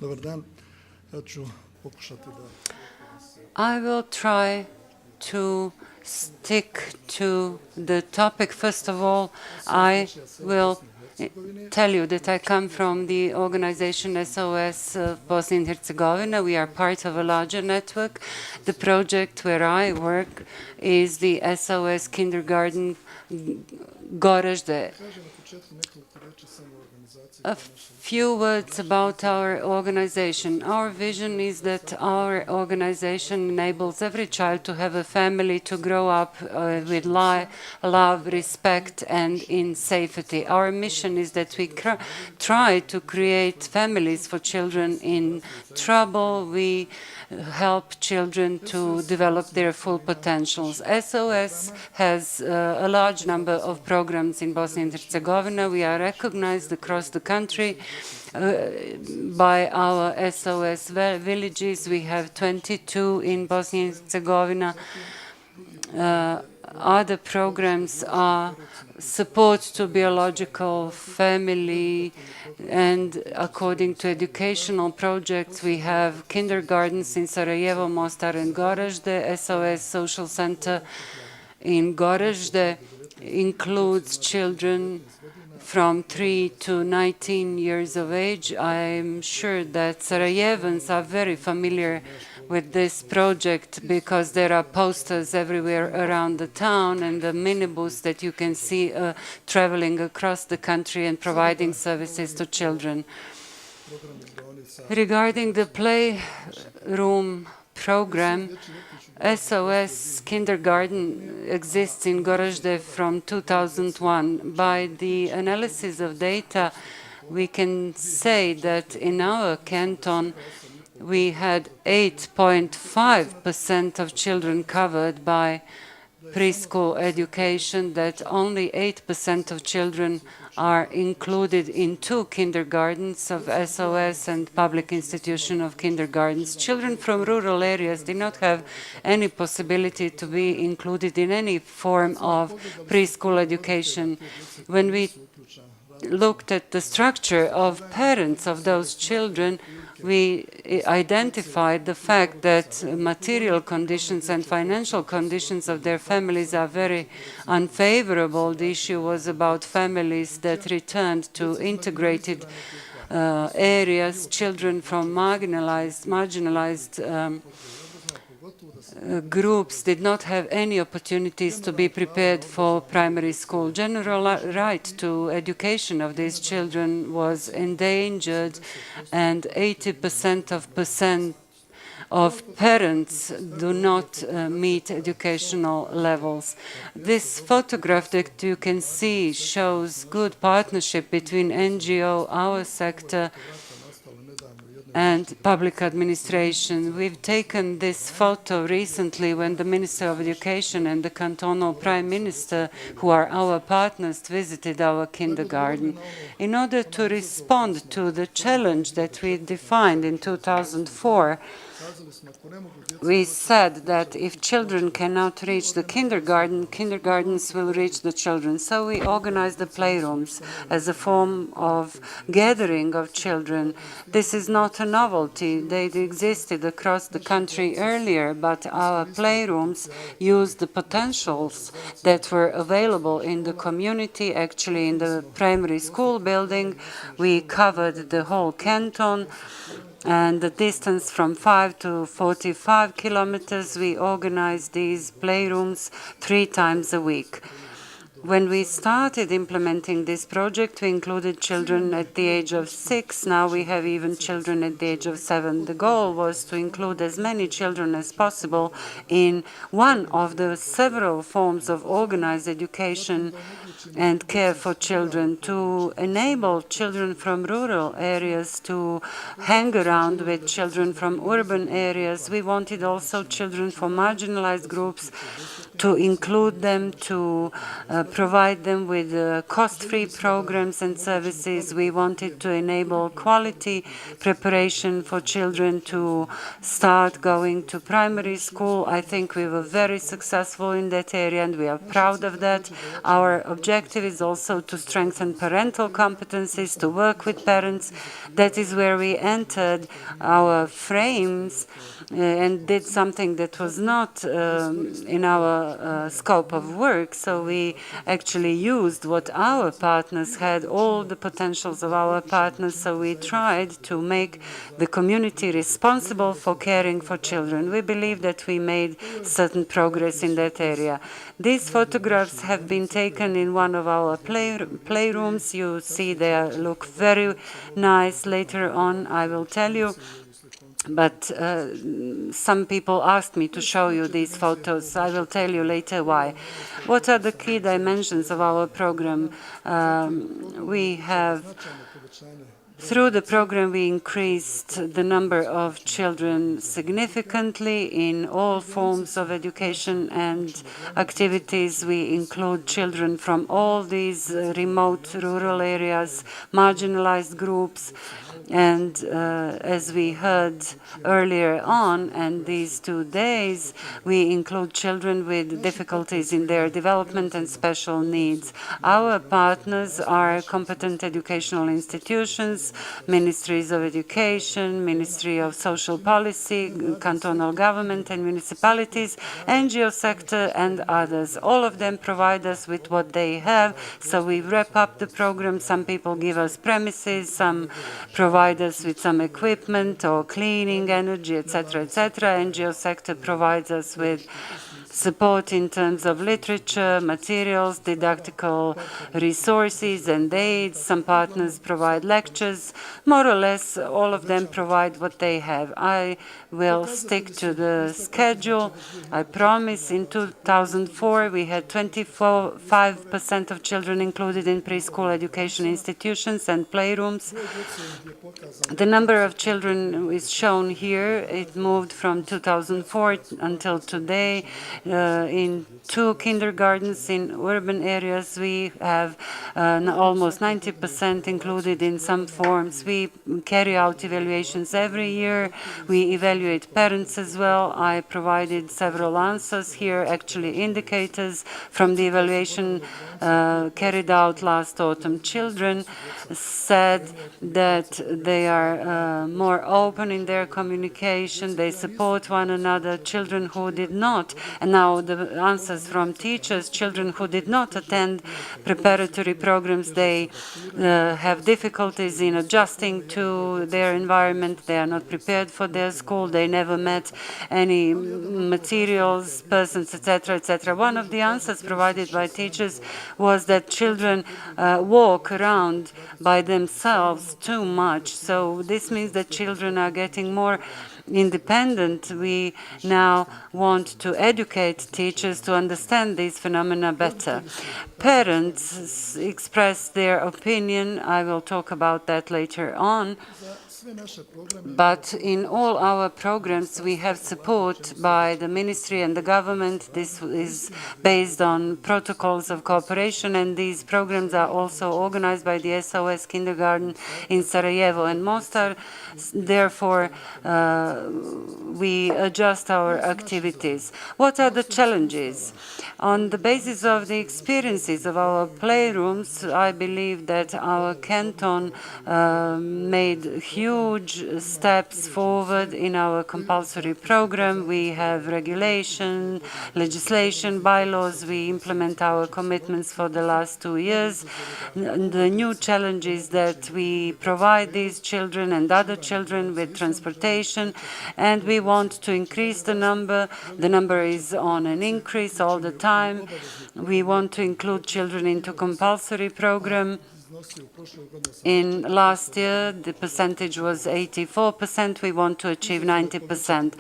Dobar dan. Ja ću pokušati da... I will try to stick to the topic. First of all, I will tell you that I come from the organization SOS Bosnia and Herzegovina. We are part of a larger network. The project where I work is the SOS Kindergarten Goražde. A few words about our organization. Our vision is that our organization enables every child to have a family, to grow up with love, respect, and in safety. Our mission is that we try to create families for children in trouble. We help children to develop their full potentials. SOS has a large number of programs in Bosnia and Herzegovina. We are recognized across the country by our SOS villages. We have 22 in Bosnia and Herzegovina. Other programs are support to biological family, and according to educational projects, we have kindergartens in Sarajevo, Mostar, and Goražde. SOS Social Center in Goražde includes children from 3 to 19 years of age. I'm sure that Sarajevans are very familiar with this project because there are posters everywhere around the town and the minibus that you can see traveling across the country and providing services to children. Regarding the playroom program, SOS Kindergarten exists in Goražde from 2001. By the analysis of data, we can say that in our canton, we had 8.5% of children covered by preschool education, that only 8% of children are included in 2 kindergartens of SOS and public institution of kindergartens. Children from rural areas did not have any possibility to be included in any form of preschool education. When we looked at the structure of parents of those children, we identified the fact that material conditions and financial conditions of their families are very unfavorable. The issue was about families that returned to integrated areas, children from marginalized groups did not have any opportunities to be prepared for primary school. General right to education of these children was endangered, and 80% of parents do not meet educational levels. This photograph that you can see shows good partnership between NGO, our sector, and public administration. We've taken this photo recently when the Minister of Education and the cantonal Prime Minister, who are our partners, visited our kindergarten. In order to respond to the challenge that we defined in 2004, we said that if children cannot reach the kindergarten, kindergartens will reach the children. So we organized the playrooms as a form of gathering of children. This is not a novelty. They existed across the country earlier, but our playrooms used the potentials that were available in the community. Actually, in the primary school building, we covered the whole canton, and the distance from 5 to 45 kilometers. We organized these playrooms 3 times a week. When we started implementing this project, we included children at the age of 6. Now we have even children at the age of 7. The goal was to include as many children as possible in one of the several forms of organized education and care for children, to enable children from rural areas to hang around with children from urban areas. We wanted also children from marginalized groups, to include them, to provide them with cost-free programs and services. We wanted to enable quality preparation for children to start going to primary school. I think we were very successful in that area, and we are proud of that. Our objective objective is also to strengthen parental competencies, to work with parents. That is where we entered our frames and did something that was not in our scope of work. So we actually used what our partners had, all the potentials of our partners. So we tried to make the community responsible for caring for children. We believe that we made certain progress in that area. These photographs have been taken in one of our playrooms. You see they look very nice. Later on, I will tell you. But some people asked me to show you these photos. I will tell you later why. What are the key dimensions of our program? We have, through the program, we increased the number of children significantly in all forms of education and activities. We include children from all these remote rural areas, marginalized groups. And as we heard earlier on, and these 2 days, we include children with difficulties in their development and special needs. Our partners are competent educational institutions, ministries of education, Ministry of Social Policy, cantonal government and municipalities, NGO sector, and others. All of them provide us with what they have, so we wrap up the program. Some people give us premises, some provide us with some equipment or cleaning, energy, etc., etc. NGO sector provides us with support in terms of literature, materials, didactical resources and aids. Some partners provide lectures. More or less, all of them provide what they have. I will stick to the schedule. I promise in 2004, we had 25% of children included in preschool education institutions and playrooms. The number of children is shown here. It moved from 2004 until today. In 2 kindergartens in urban areas, we have almost 90% included in some forms. We carry out evaluations every year. We evaluate parents as well. I provided several answers here, actually indicators from the evaluation carried out last autumn. Children said that they are more open in their communication. They support one another. Children who did not, and now the answers from teachers, children who did not attend preparatory programs, they have difficulties in adjusting to their environment. They are not prepared for their school. They never met any materials, persons, etc., etc. One of the answers provided by teachers was that children walk around by themselves too much. So this means that children are getting more independent. We now want to educate teachers to understand these phenomena better. Parents express their opinion. I will talk about that later on. But in all our programs, we have support by the ministry and the government. This is based on protocols of cooperation, and these programs are also organized by the SOS Kindergarten in Sarajevo and Mostar. Therefore, we adjust our activities. What are the challenges? On the basis of the experiences of our playrooms, I believe that our canton made huge steps forward in our compulsory program. We have regulation, legislation, bylaws. We implement our commitments for the last 2 years. The new challenge is that we provide these children and other children with transportation, and we want to increase the number. The number is on an increase all the time. We want to include children into compulsory program. In last year, the percentage was 84%. We want to achieve 90%.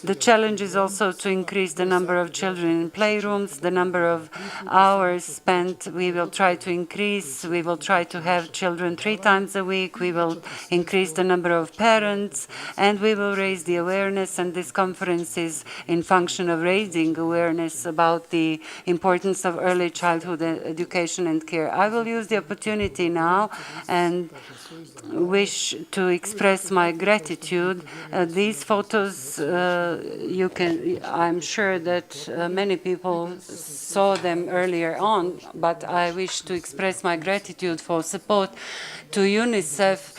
The challenge is also to increase the number of children in playrooms, the number of hours spent. We will try to increase. We will try to have children 3 times a week. We will increase the number of parents, and we will raise the awareness. And this conference is in function of raising awareness about the importance of early childhood education and care. I will use the opportunity city now and wish to express my gratitude. These photos, I'm sure that many people saw them earlier on, but I wish to express my gratitude for support to UNICEF.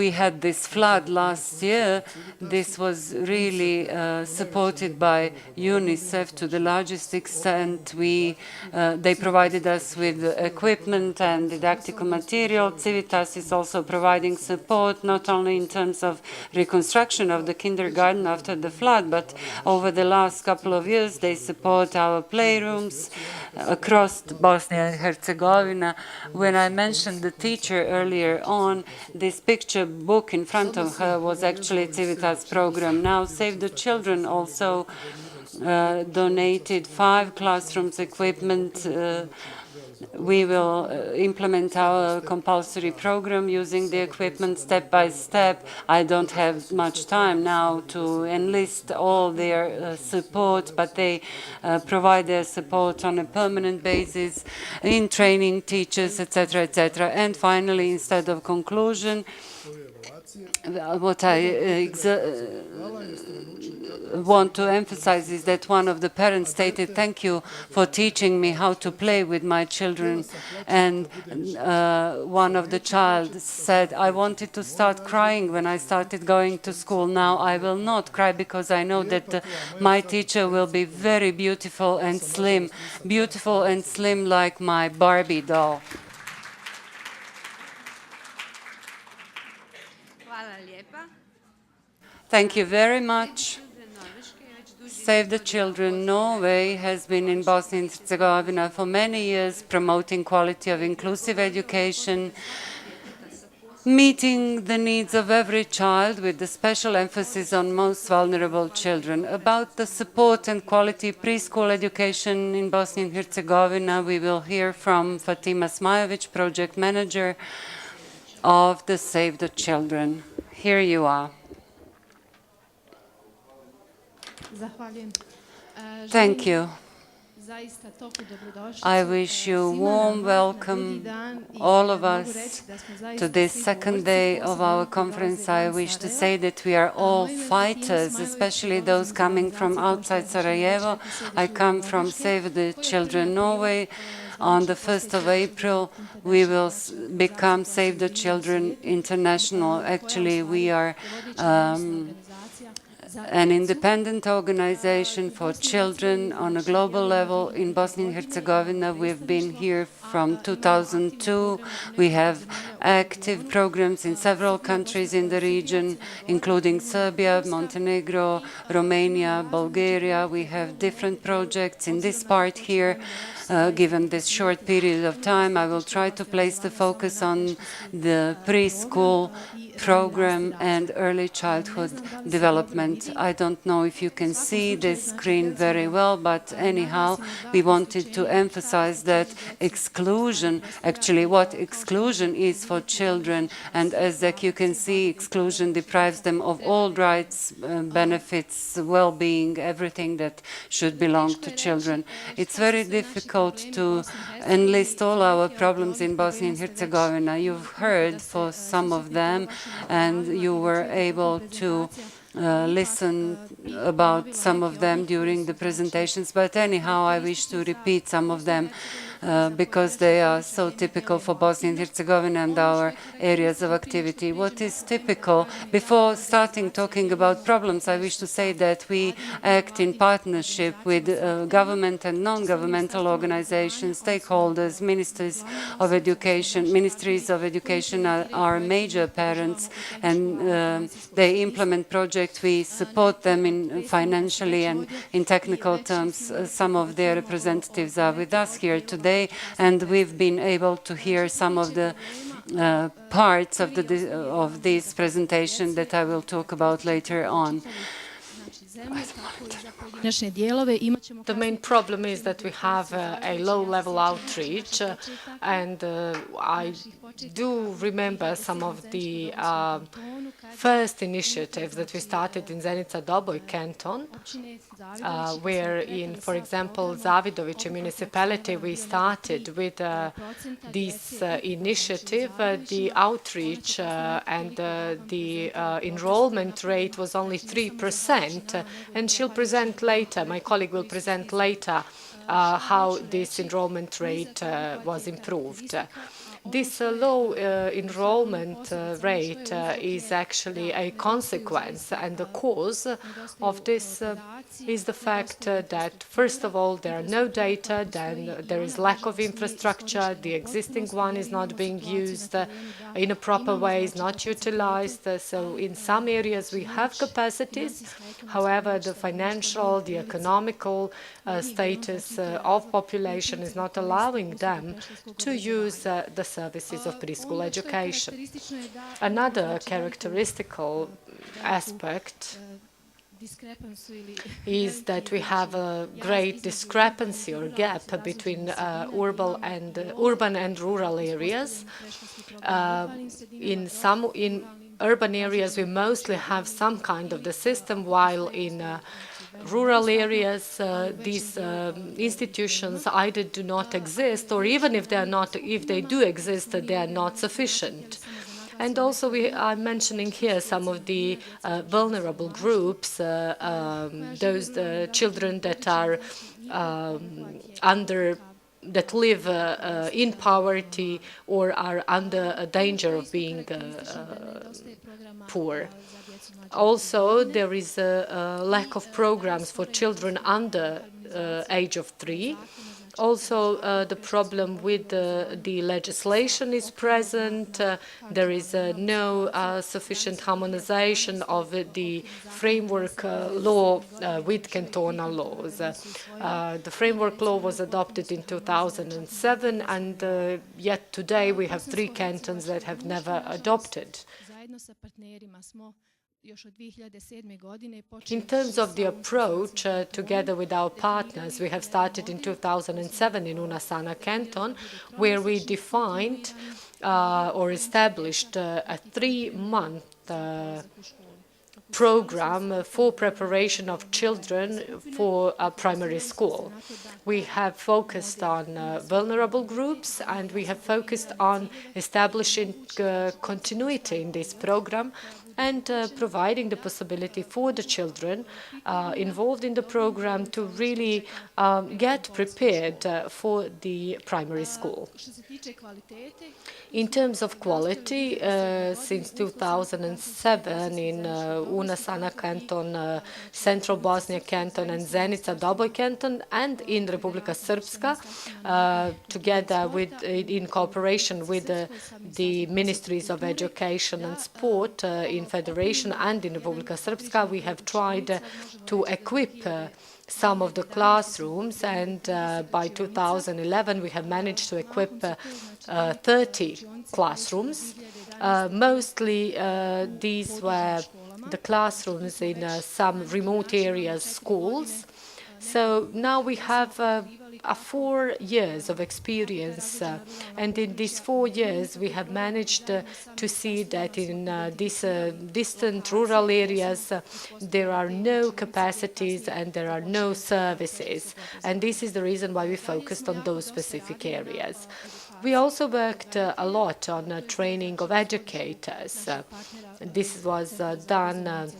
We had this flood last year. This was really supported by UNICEF to the largest extent. They provided us with equipment and didactical material. Civitas is also providing support, not only in terms of reconstruction of the kindergarten after the flood, but over the last couple of years they support our playrooms across Bosnia and Herzegovina. When I mentioned the teacher earlier on, this picture book in front of her was actually Civitas program. Now Save the Children also donated 5 classrooms equipment. We will implement our compulsory program using the equipment step by step. I don't have much time now to enlist all their support, but they provide their support on a permanent basis in training teachers, etc., etc. And finally, instead of conclusion, what I want to emphasize is that one of the parents stated, "Thank you for teaching me how to play with my children." And one of the child said, "I wanted to start crying when I started going to school. Now I will not cry because I know that my teacher will be very beautiful and slim like my Barbie doll." Thank you very much. Save the Children Norway has been in Bosnia and Herzegovina for many years, promoting quality of inclusive education, meeting the needs of every child with the special emphasis on most vulnerable children. About the support and quality preschool education in Bosnia and Herzegovina, we will hear from Fatima Smajlović, project manager of the Save the Children. Here you are. Thank you. I wish you a warm welcome, all of us, to this second day of our conference. I wish to say that we are all fighters, especially those coming from outside Sarajevo. I come from Save the Children Norway. On the 1st of April, we will become Save the Children International. Actually, we are an independent organization for children on a global level in Bosnia and Herzegovina. We've been here from 2002. We have active programs in several countries in the region, including Serbia, Montenegro, Romania, Bulgaria. We have different projects in this part here. Given this short period of time, I will try to place the focus on the preschool program and early childhood development. I don't know if you can see this screen very well, but anyhow, we wanted to emphasize that exclusion, actually what exclusion is for children, and as you can see, exclusion deprives them of all rights, benefits, well-being, everything that should belong to children. It's very difficult to enlist all our problems in Bosnia and Herzegovina. You've heard for some of them, and you were able to listen about some of them during the presentations, but anyhow, I wish to repeat some of them because they are so typical for Bosnia and Herzegovina and our areas of activity. What is typical? Before starting talking about problems, I wish to say that we act in partnership with government and non-governmental organizations, stakeholders, ministries of education. Ministries of education are major parents, and they implement projects. We support them financially and in technical terms. Some of their representatives are with us here today, and we've been able to hear some of the parts of this presentation that I will talk about later on. The main problem is that we have a low-level outreach, and I do remember some of the first initiatives that we started in Zenica Doboj canton, where in, for example, Zavidovići municipality, we started with this initiative. The outreach and the enrollment rate was only 3%, and she'll present later, my colleague will present later, how this enrollment rate was improved. This low enrollment rate is actually a consequence, and the cause of this is the fact that, first of all, there are no data, then there is lack of infrastructure, the existing one is not being used in a proper way, is not utilized. So in some areas we have capacities, however, the financial, the economical status of population is not allowing them to use the services of preschool education. Another characteristical aspect is that we have a great discrepancy or gap between urban and rural areas. In urban areas, we mostly have some kind of the system, while in rural areas, these institutions either do not exist, or even if they do exist, they are not sufficient. And also, I'm mentioning here some of the vulnerable groups, those children that are that live in poverty or are under a danger of being poor. Also, there is a lack of programs for children under age of 3. Also, the problem with the legislation is present. There is no sufficient harmonization of the framework law with cantonal laws. The framework law was adopted in 2007, and yet today we have 3 cantons that have never adopted. In terms of the approach, together with our partners, we have started in 2007 in Unasana Canton, where we defined or established a 3-month program for preparation of children for primary school. We have focused on vulnerable groups, and we have focused on establishing continuity in this program and providing the possibility for the children involved in the program to really get prepared for the primary school. In terms of quality, since 2007 in Unasana Canton, Central Bosnia Canton and Zenica Doboj Canton, and in Republika Srpska, together with, in cooperation with the Ministries of Education and Sport in Federation and in Republika Srpska, we have tried to equip some of the classrooms, and by 2011 we have managed to equip 30 classrooms. Mostly these were the classrooms in some remote areas, schools. So now we have 4 years of experience, and in these 4 years we have managed to see that in these distant rural areas there are no capacities and there are no services, and this is the reason why we focused on those specific areas. We also worked a lot on training of educators. This was done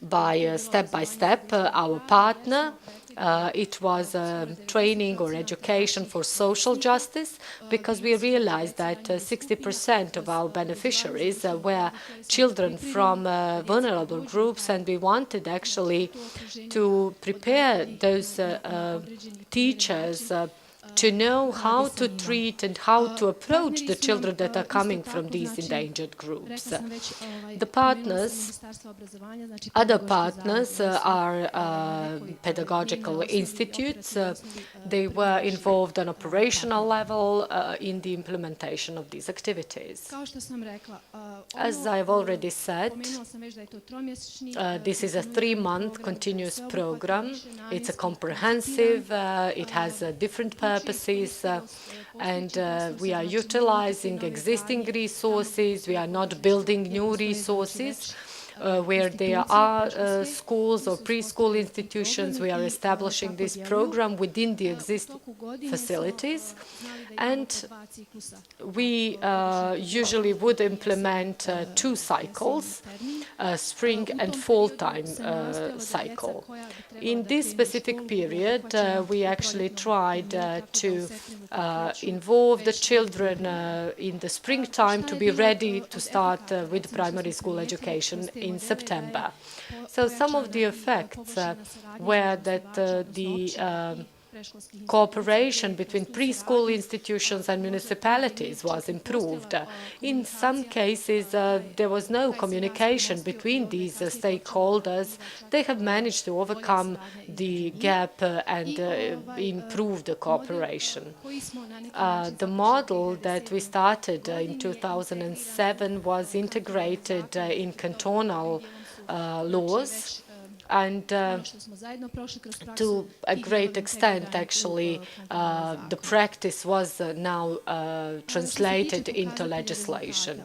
by Step by Step, our partner. It was training or education for social justice, because we realized that 60% of our beneficiaries were children from vulnerable groups, and we wanted actually to prepare those teachers to know how to treat and how to approach the children that are coming from these endangered groups. The partners, other partners are pedagogical institutes. They were involved on operational level in the implementation of these activities. As I've already said, this is a 3-month continuous program. It's a comprehensive, it has different purposes, and we are utilizing existing resources. We are not building new resources. Where there are schools or preschool institutions, we are establishing this program within the existing facilities. And we usually would implement 2 cycles, spring and fall time cycle. In this specific period, we actually tried to involve the children in the springtime to be ready to start with primary school education in September. So some of the effects were that the cooperation between preschool institutions and municipalities was improved. In some cases, there was no communication between these stakeholders. They have managed to overcome the gap and improve the cooperation. The model that we started in 2007 was integrated in cantonal laws, and to a great extent, actually, the practice was now translated into legislation.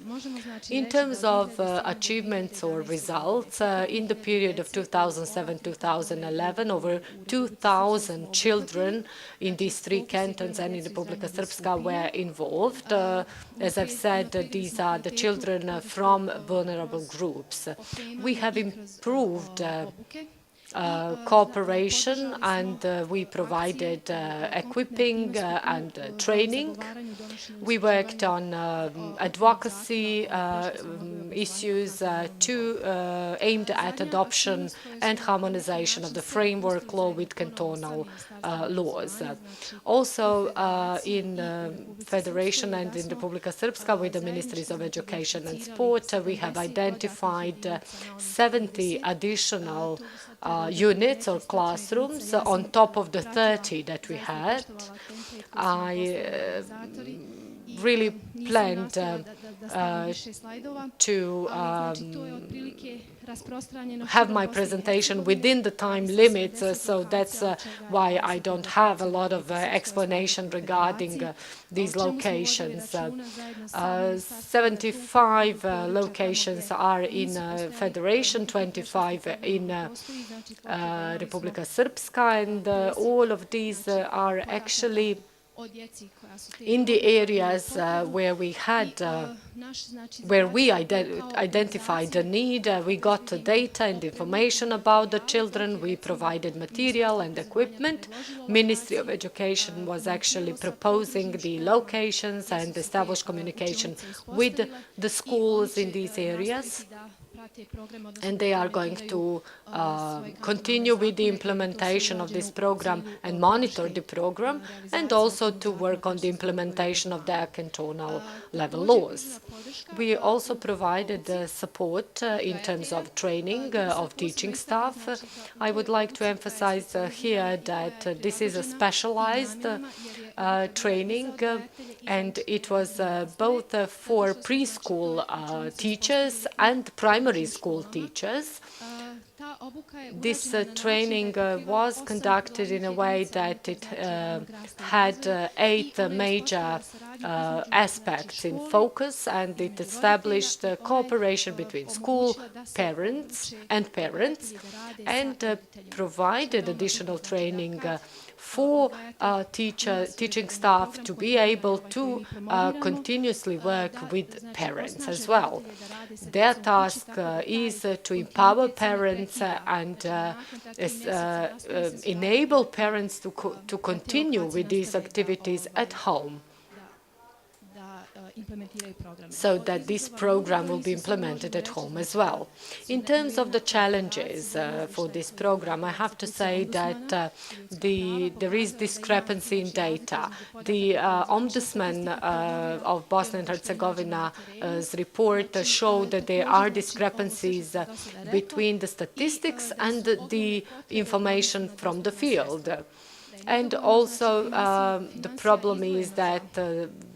In terms of achievements or results, in the period of 2007-2011, over 2,000 children in these 3 cantons and in Republika Srpska were involved. As I've said, these are the children from vulnerable groups. We have improved cooperation, and we provided equipping and training. We worked on advocacy issues aimed at adoption and harmonization of the framework law with cantonal laws. Also in Federation and in Republika Srpska with the Ministries of Education and Sport, we have identified 70 additional units or classrooms on top of the 30 that we had. I really planned to have my presentation within the time limits, so that's why I don't have a lot of explanation regarding these locations. 75 locations are in Federation, 25 in Republika Srpska, and all of these are actually in the areas where we identified the need. We got the data and information about the children. We provided material and equipment. Ministry of Education was actually proposing the locations and established communication with the schools in these areas. And they are going to continue with the implementation of this program and monitor the program, and also to work on the implementation of their cantonal level laws. We also provided support in terms of training of teaching staff. I would like to emphasize here that this is a specialized training, and it was both for preschool teachers and primary school teachers. This training was conducted in a way that it had 8 major aspects in focus, and it established cooperation between school, parents, and provided additional training for teaching staff to be able to continuously work with parents as well. Their task is to empower parents and enable parents to continue with these activities at home. so that this program will be implemented at home as well. In terms of the challenges for this program, I have to say that there is discrepancy in data. The Ombudsman of Bosnia and Herzegovina's report showed that there are discrepancies between the statistics and the information from the field. And also, the problem is that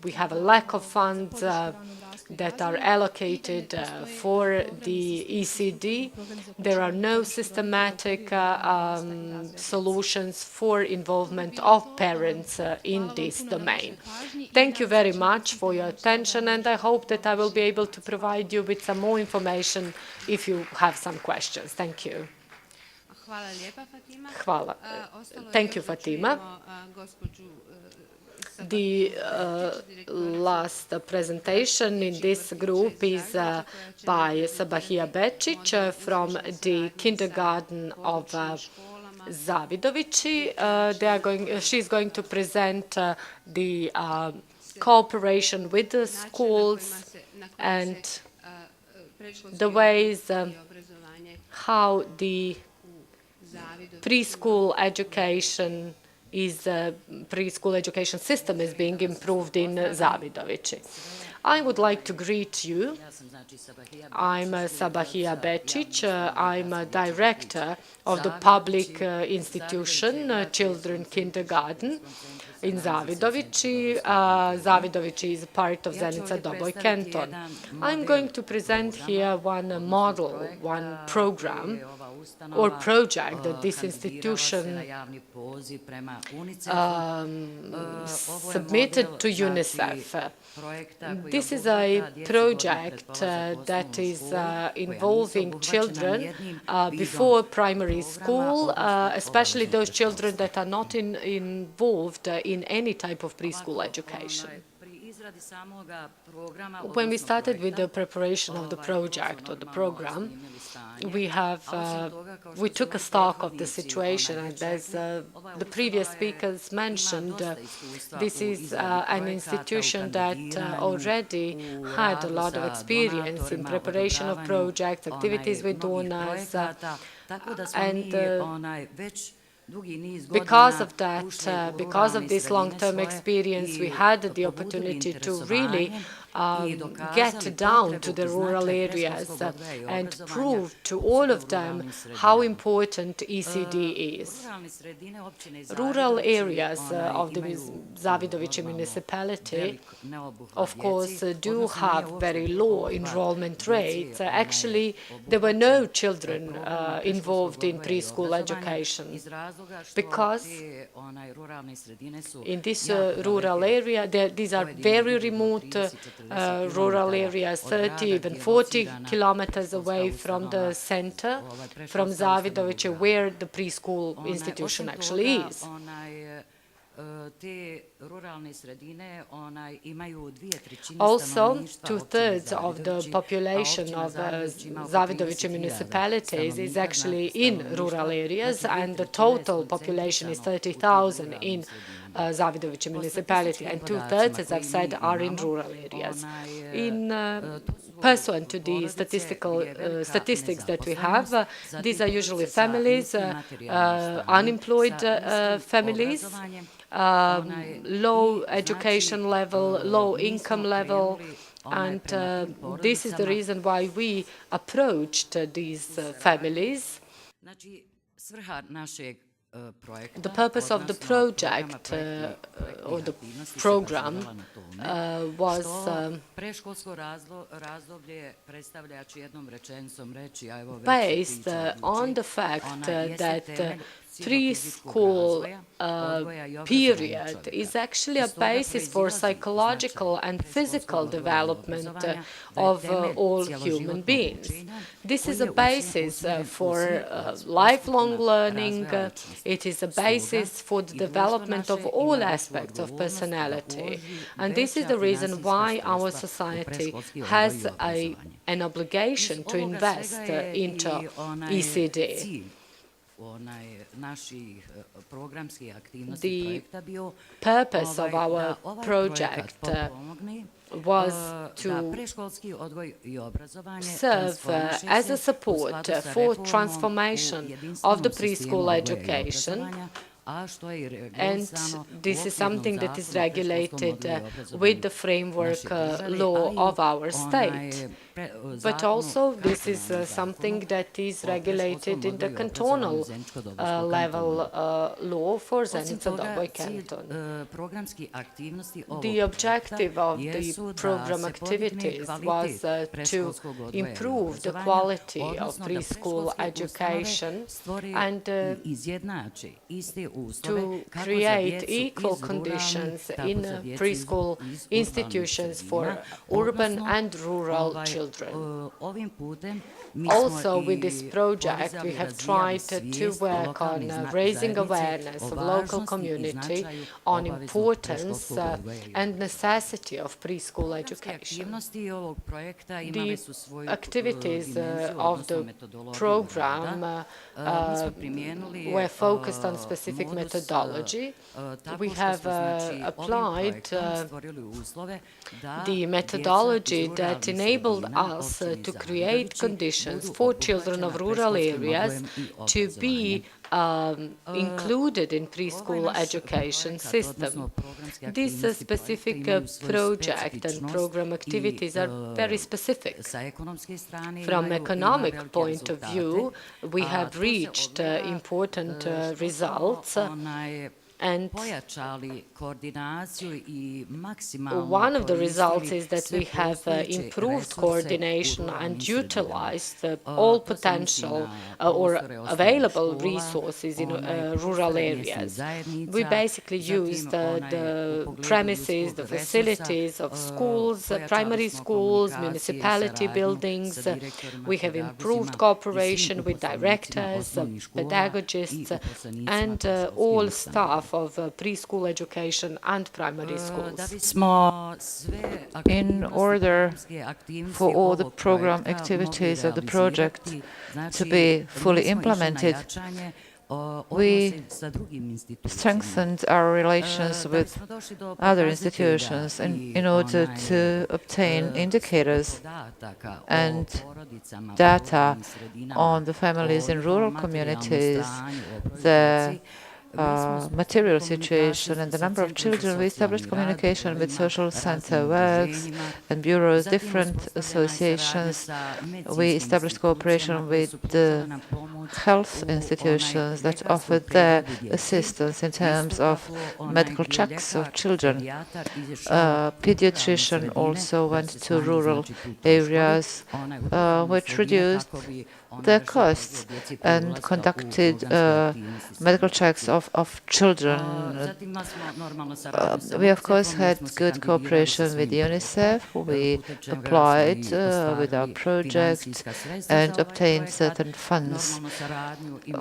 we have a lack of funds that are allocated for the ECD. There are no systematic solutions for involvement of parents in this domain. Thank you very much for your attention, and I hope that I will be able to provide you with some more information if you have some questions. Thank you. Hvala. Thank you, Fatima. The last presentation in this group is by Sabahija Bečić from the kindergarten of Zavidovići. She's going to present the cooperation with the schools and the ways how the preschool education system is being improved in Zavidovići. I would like to greet you. I'm Sabahija Bečić. I'm a director of the public institution, Children Kindergarten, in Zavidovići. Zavidovići is part of Zenica-Doboj canton. I'm going to present here one model, one program, or project that this institution submitted to UNICEF. This is a project that is involving children before primary school, especially those children that are not involved in any type of preschool education. When we started with the preparation of the project or the program, we took a stock of the situation, and as the previous speakers mentioned, this is an institution that already had a lot of experience in preparation of projects, activities with donors, and because of that, because of this long-term experience, we had the opportunity to really get down to the rural areas and prove to all of them how important ECD is. Rural areas of the Zavidovići municipality, of course, do have very low enrollment rates. Actually, there were no children involved in preschool education because in this rural area, these are very remote rural areas, 30, even 40 kilometers away from the center, from Zavidovići, where the preschool institution actually is. Also, 2/3 of the population of Zavidovići municipalities is actually in rural areas, and the total population is 30,000 in Zavidovići municipality, and 2/3, as I've said, are in rural areas. Pursuant to the statistics that we have, these are usually families, unemployed families, low education level, low income level, and this is the reason why we approached these families. The purpose of the project or the program was based on the fact that preschool period is actually a basis for psychological and physical development of all human beings. This is a basis for lifelong learning. It is a basis for the development of all aspects of personality. And this is the reason why our society has an obligation to invest into ECD. The purpose of our project was to serve as a support for transformation of the preschool education, and this is something that is regulated with the framework law of our state. But also this is something that is regulated in the cantonal level law for Zenica-Doboj canton. The objective of the program activities was to improve the quality of preschool education and to create equal conditions in preschool institutions for urban and rural children. Also, with this project, we have tried to work on raising awareness of local community on importance and necessity of preschool education. The activities of the program were focused on specific methodology. We have applied the methodology that enabled us to create conditions for children of rural areas to be included in preschool education system. This specific project and program activities are very specific. From economic point of view, we have reached important results, and one of the results is that we have improved coordination and utilized all potential or available resources in rural areas. We basically used the premises, the facilities of schools, primary schools, municipality buildings. We have improved cooperation with directors, pedagogists, and all staff of preschool education and primary schools. In order for all the program activities of the project to be fully implemented, we strengthened our relations with other institutions in order to obtain indicators and data on the families in rural communities, the material situation and the number of children. We established communication with social center works and bureaus, different associations. We established cooperation with the health institutions that offered their assistance in terms of medical checks of children. Pediatrician also went to rural areas, which reduced their costs and conducted medical checks of children. We, of course, had good cooperation with UNICEF. We applied with our project and obtained certain funds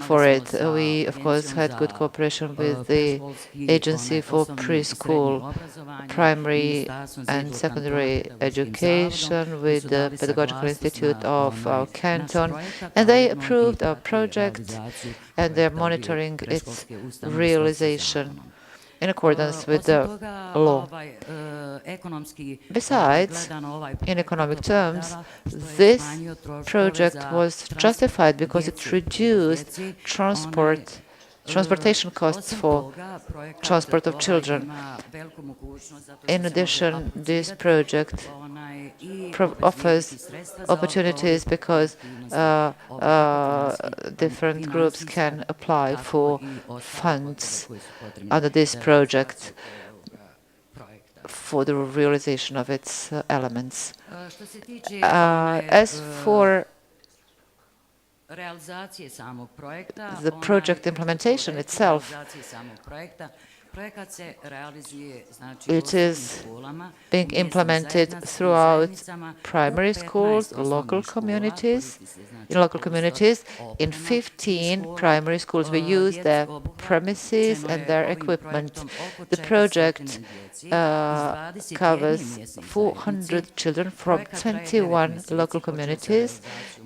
for it. We, of course, had good cooperation with the Agency for Preschool, Primary and Secondary Education, with the Pedagogical Institute of our canton, and they approved our project and they're monitoring its realization in accordance with the law. Besides, in economic terms, this project was justified because it reduced transportation costs for transport of children. In addition, this project offers opportunities because different groups can apply for funds under this project for the realization of its elements. As for the project implementation itself, it is being implemented throughout primary schools, local communities. In 15 primary schools, we use their premises and their equipment. The project covers 400 children from 21 local communities,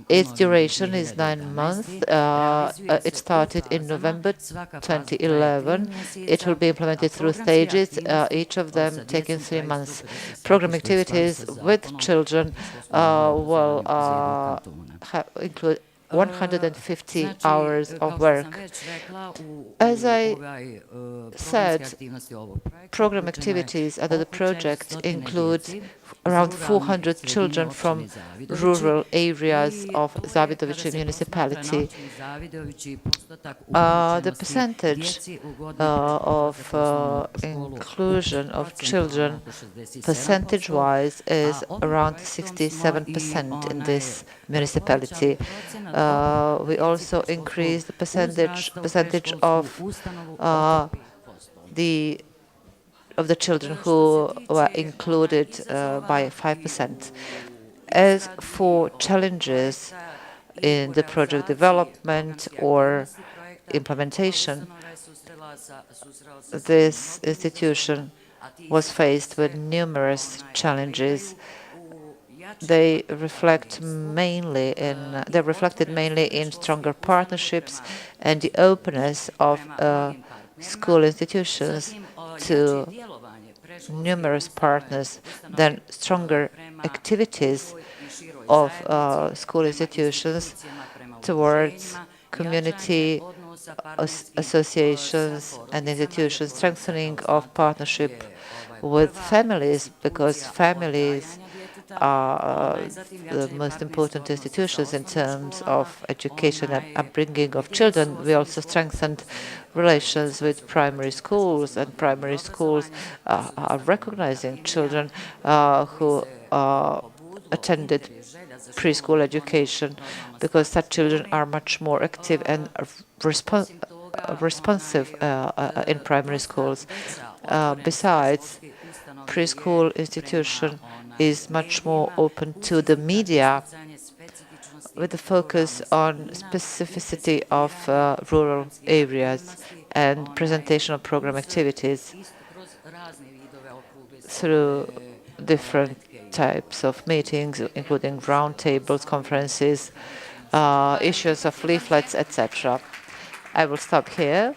Its duration is 9 months. It started in November 2011. It will be implemented through stages, each of them taking 3 months. Program activities with children will include 150 hours of work. As I said, program activities under the project include around 400 children from rural areas of Zavidovići municipality. The percentage of inclusion of children, percentage-wise, is around 67% in this municipality. We also increased the percentage of the children who were included by 5%. As for challenges in the project development or implementation, this institution was faced with numerous challenges. They reflected mainly in stronger partnerships and the openness of school institutions to numerous partners, then stronger activities of school institutions towards community associations and institutions, strengthening of partnership with families, because families are the most important institutions in terms of education and upbringing of children. We also strengthened relations with primary schools, and primary schools are recognizing children who attended preschool education, because such children are much more active and responsive in primary schools. Besides, preschool institution is much more open to the media, with the focus on specificity of rural areas and presentation of program activities through different types of meetings, including roundtables, conferences, issues of leaflets, etc. I will stop here.